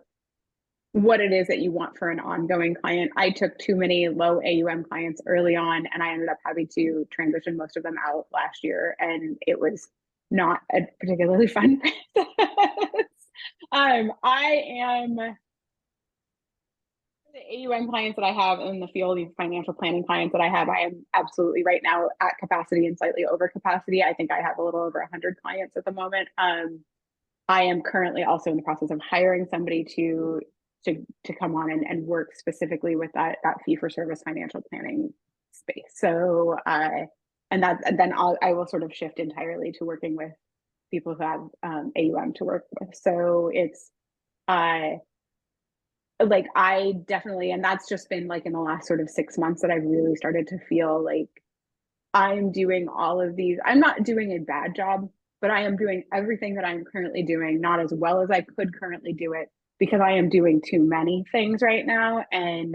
what it is that you want for an ongoing client. I took too many low AUM clients early on, and I ended up having to transition most of them out last year, and it was not a particularly fun process. I am the AUM clients that I have in the field, the financial planning clients that I am absolutely right now at capacity and slightly over capacity. I think I have a little over 100 clients at the moment. I am currently also in the process of hiring somebody to come on and work specifically with that fee for service financial planning space. So I will sort of shift entirely to working with people who have AUM to work with. So it's I definitely, and that's just been like in the last sort of 6 months that I've really started to feel like I'm doing all of these. I'm not doing a bad job, but I am doing everything that I'm currently doing, not as well as I could currently do it, because I am doing too many things right now. And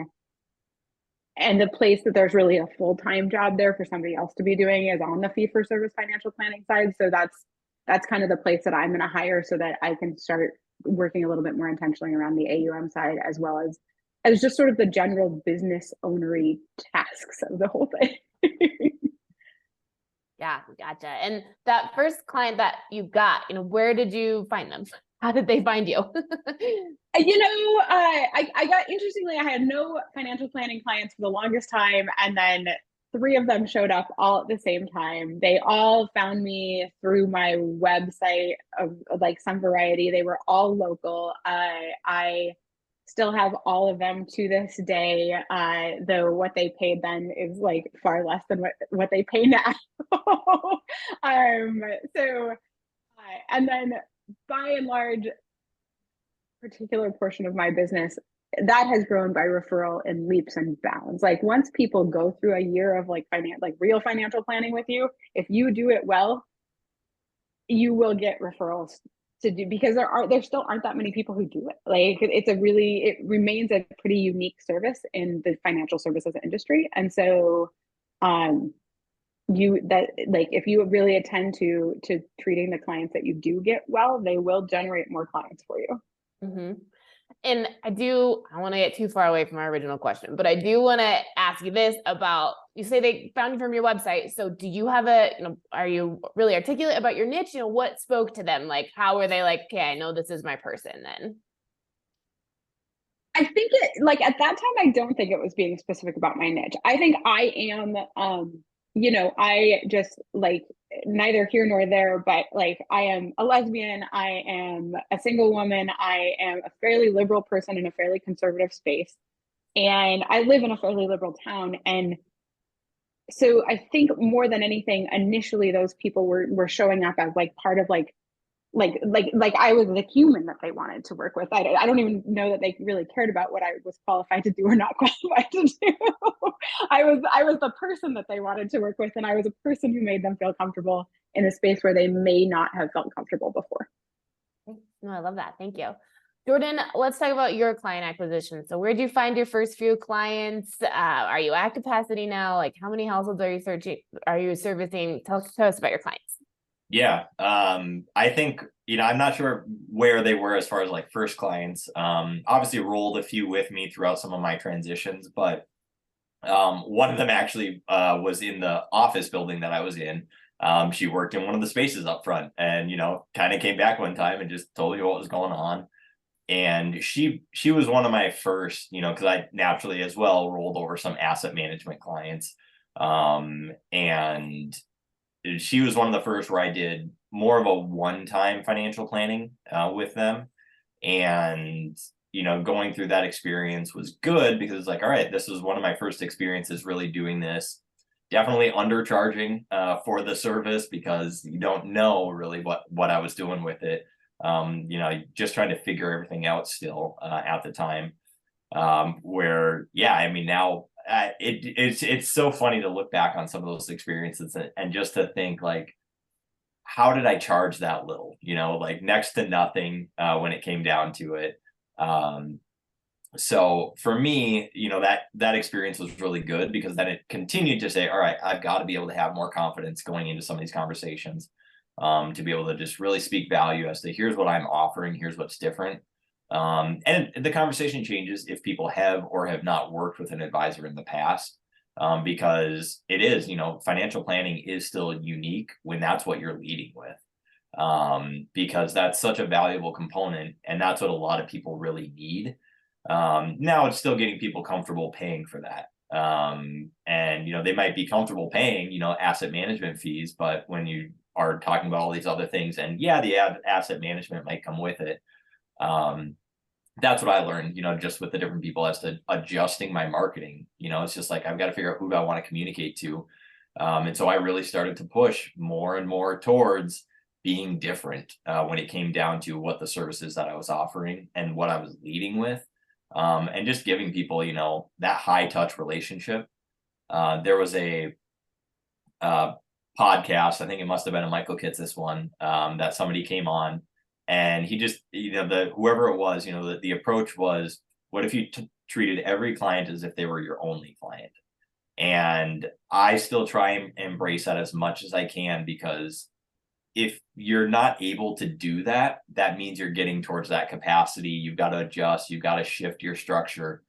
the place that there's really a full-time job there for somebody else to be doing is on the fee for service financial planning side. So that's kind of the place that I'm going to hire, so that I can start working a little bit more intentionally around the AUM side, as well as just sort of the general business ownery tasks of the whole thing. Yeah, gotcha. And that first client that you got, where did you find them? How did they find you? I got, interestingly, I had no financial planning clients for the longest time. And then three of them showed up all at the same time. They all found me through my website of like some variety. They were all local. I still have all of them to this day, though what they paid then is like far less than what they pay now. So, and then by and large, particular portion of my business that has grown by referral in leaps and bounds. Like once people go through a year of like real financial planning with you, if you do it well, you will get referrals to do, because there still aren't that many people who do it. Like it remains a pretty unique service in the financial services industry. And so if you really attend to treating the clients that you do get well, they will generate more clients for you. Mm-hmm. And I don't want to get too far away from our original question, but I do want to ask you this about, you say they found you from your website. So do you have are you really articulate about your niche? What spoke to them? Like, how were they like, okay, I know this is my person then? I think at that time, I don't think it was being specific about my niche. I think I am, I just like neither here nor there, but like I am a lesbian, I am a single woman, I am a fairly liberal person in a fairly conservative space, and I live in a fairly liberal town. And so I think more than anything, initially those people were showing up as like part of like I was the human that they wanted to work with. I don't even know that they really cared about what I was qualified to do or not qualified to do. I was the person that they wanted to work with, and I was a person who made them feel comfortable in a space where they may not have felt comfortable before. No, I love that. Thank you. Jordan, let's talk about your client acquisition. So where did you find your first few clients? Are you at capacity now? Like how many households are you servicing? Tell us about your clients. Yeah. I think, I'm not sure where they were as far as like first clients. Obviously rolled a few with me throughout some of my transitions, but one of them actually was in the office building that I was in. She worked in one of the spaces up front and, kind of came back one time and just told me what was going on. And she was one of my first, because I naturally as well rolled over some asset management clients. And she was one of the first where I did more of a one-time financial planning with them. And, going through that experience was good because it's like, all right, this was one of my first experiences really doing this. Definitely undercharging for the service because you don't know really what I was doing with it. Just trying to figure everything out still at the time. Now it's so funny to look back on some of those experiences and just to think like, how did I charge that little, like next to nothing when it came down to it. So for me, that experience was really good because then it continued to say, all right, I've got to be able to have more confidence going into some of these conversations to be able to just really speak value as to here's what I'm offering, here's what's different. And the conversation changes if people have or have not worked with an advisor in the past, because it is, financial planning is still unique when that's what you're leading with, because that's such a valuable component and that's what a lot of people really need. Now it's still getting people comfortable paying for that. And, they might be comfortable paying, asset management fees, but when you are talking about all these other things and the asset management might come with it. That's what I learned, just with the different people as to adjusting my marketing. It's just like, I've got to figure out who do I want to communicate to. And so I really started to push more and more towards being different when it came down to what the services that I was offering and what I was leading with, and just giving people, that high touch relationship. There was a podcast, I think it must have been a Michael Kitces one, that somebody came on. And he just, whoever it was, the approach was, what if you treated every client as if they were your only client? And I still try and embrace that as much as I can, because if you're not able to do that, that means you're getting towards that capacity. You've got to adjust, you've got to shift your structure,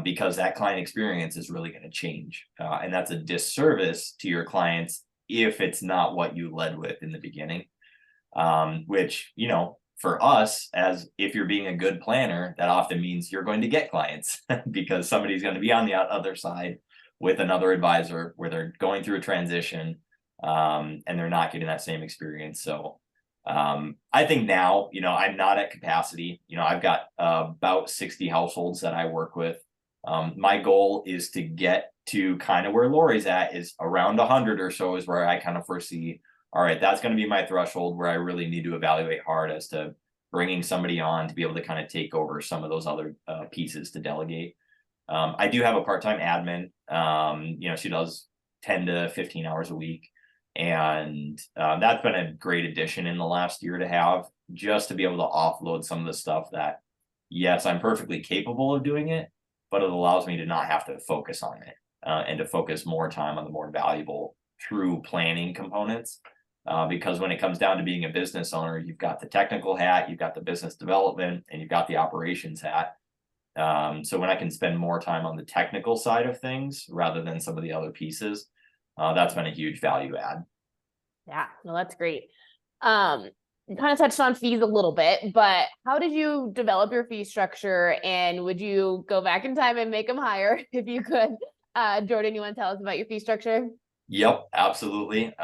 because that client experience is really going to change. And that's a disservice to your clients if it's not what you led with in the beginning. Which, for us, as if you're being a good planner, that often means you're going to get clients because somebody's going to be on the other side with another advisor where they're going through a transition, and they're not getting that same experience. So I think now, I'm not at capacity. I've got about 60 households that I work with. My goal is to get to kind of where Lori's at, is around 100 or so, is where I kind of foresee, all right, that's going to be my threshold where I really need to evaluate hard as to bringing somebody on to be able to kind of take over some of those other pieces to delegate. I do have a part-time admin. She does 10 to 15 hours a week. And that's been a great addition in the last year to have, just to be able to offload some of the stuff that, yes, I'm perfectly capable of doing it, but it allows me to not have to focus on it and to focus more time on the more valuable, true planning components. Because when it comes down to being a business owner, you've got the technical hat, you've got the business development, and you've got the operations hat. So when I can spend more time on the technical side of things rather than some of the other pieces, that's been a huge value add. Yeah, no, that's great. You kind of touched on fees a little bit, but how did you develop your fee structure, and would you go back in time and make them higher if you could? Jordan, you want to tell us about your fee structure? Yep, absolutely.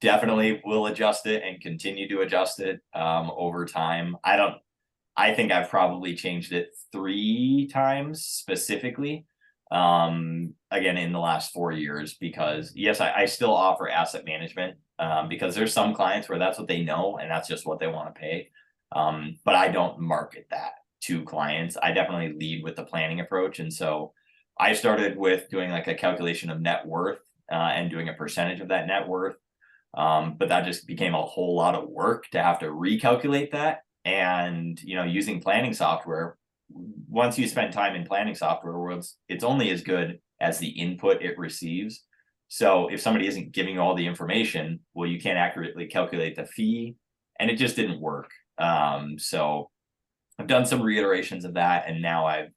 Definitely will adjust it and continue to adjust it over time. I think I've probably changed it 3 times specifically. Again, in the last 4 years, because yes, I still offer asset management, because there's some clients where that's what they know and that's just what they want to pay. But I don't market that to clients. I definitely lead with the planning approach. And so I started with doing like a calculation of net worth, and doing a percentage of that net worth. But that just became a whole lot of work to have to recalculate that. And, using planning software, once you spend time in planning software, it's only as good as the input it receives. So if somebody isn't giving you all the information, well, you can't accurately calculate the fee, and it just didn't work. So I've done some reiterations of that, and now I'm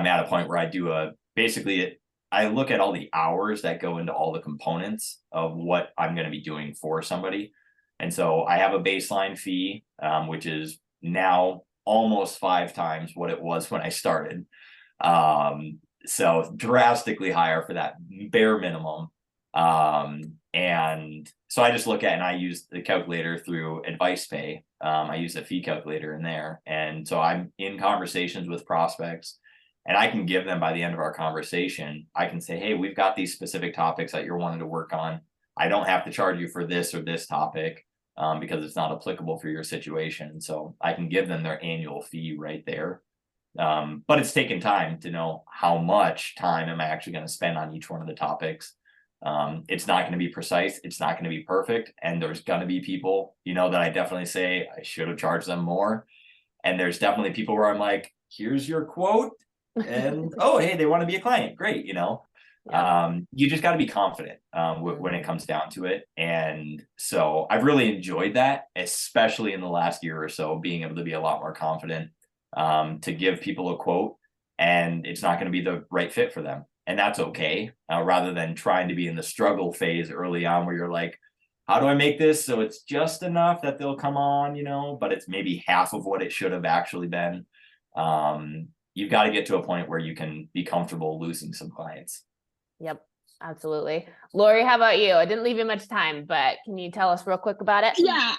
at a point where I do I look at all the hours that go into all the components of what I'm going to be doing for somebody. And so I have a baseline fee, which is now almost 5 times what it was when I started. So drastically higher for that bare minimum. And so I just look at, and I use the calculator through Advice Pay. I use a fee calculator in there. And so I'm in conversations with prospects, and I can give them, by the end of our conversation, I can say, hey, we've got these specific topics that you're wanting to work on. I don't have to charge you for this or this topic, because it's not applicable for your situation. So I can give them their annual fee right there. But it's taken time to know how much time am I actually going to spend on each one of the topics. It's not going to be precise. It's not going to be perfect. And there's going to be people, that I definitely say I should have charged them more. And there's definitely people where I'm like, here's your quote. And oh, hey, they want to be a client. Great. You just got to be confident when it comes down to it. And so I've really enjoyed that, especially in the last year or so, being able to be a lot more confident to give people a quote, and it's not going to be the right fit for them. And that's okay, rather than trying to be in the struggle phase early on where you're like, how do I make this so it's just enough that they'll come on, but it's maybe half of what it should have actually been. You've got to get to a point where you can be comfortable losing some clients. Yep, absolutely. Lori, how about you? I didn't leave you much time, but can you tell us real quick about it? Yeah,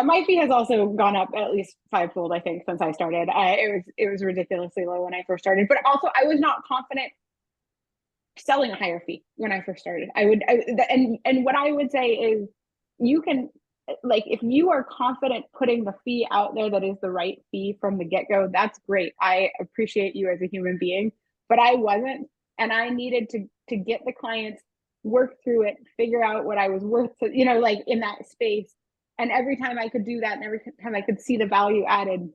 my fee has also gone up at least 5-fold, I think, since I started. It was ridiculously low when I first started, but also I was not confident selling a higher fee when I first started. And what I would say is, you can, like, if you are confident putting the fee out there that is the right fee from the get-go, that's great. I appreciate you as a human being, but I wasn't. And I needed to get the clients, work through it, figure out what I was worth to, in that space. And every time I could do that, and every time I could see the value added,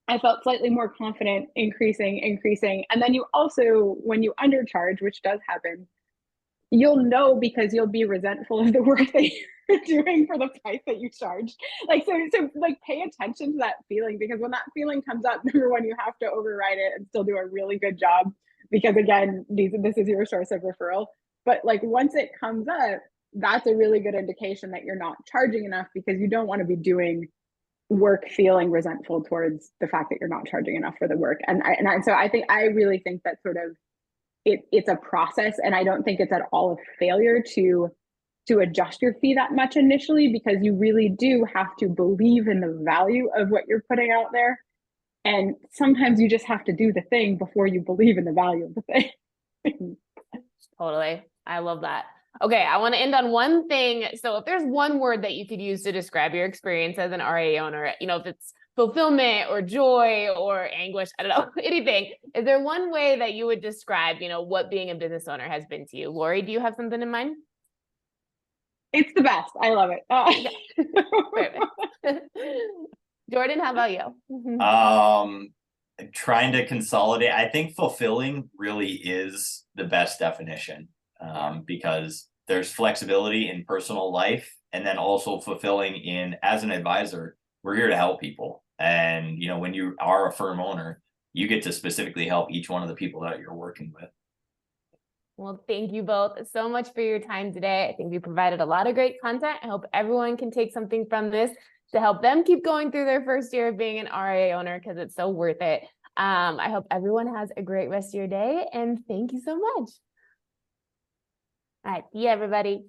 I felt slightly more confident increasing. And then you also, when you undercharge, which does happen, you'll know, because you'll be resentful of the work that you're doing for the price that you charged. So pay attention to that feeling, because when that feeling comes up, number one, you have to override it and still do a really good job, because again, this is your source of referral. But once it comes up, that's a really good indication that you're not charging enough, because you don't want to be doing work feeling resentful towards the fact that you're not charging enough for the work. So I really think that sort of it's a process, and I don't think it's at all a failure to adjust your fee that much initially, because you really do have to believe in the value of what you're putting out there. And sometimes you just have to do the thing before you believe in the value of the thing. Totally. I love that. Okay, I want to end on one thing. So if there's one word that you could use to describe your experience as an RIA owner, you know, if it's fulfillment or joy or anguish, I don't know, anything, is there one way that you would describe, you know, what being a business owner has been to you? Lorri, do you have something in mind? It's the best. I love it. Perfect. Jordan, how about you? Trying to consolidate. I think fulfilling really is the best definition, because there's flexibility in personal life, and then also fulfilling in, as an advisor, we're here to help people. And, you know, when you are a firm owner, you get to specifically help each one of the people that you're working with. Well, thank you both so much for your time today. I think we provided a lot of great content. I hope everyone can take something from this to help them keep going through their first year of being an RIA owner, because it's so worth it. I hope everyone has a great rest of your day, and thank you so much. All right, see you, everybody.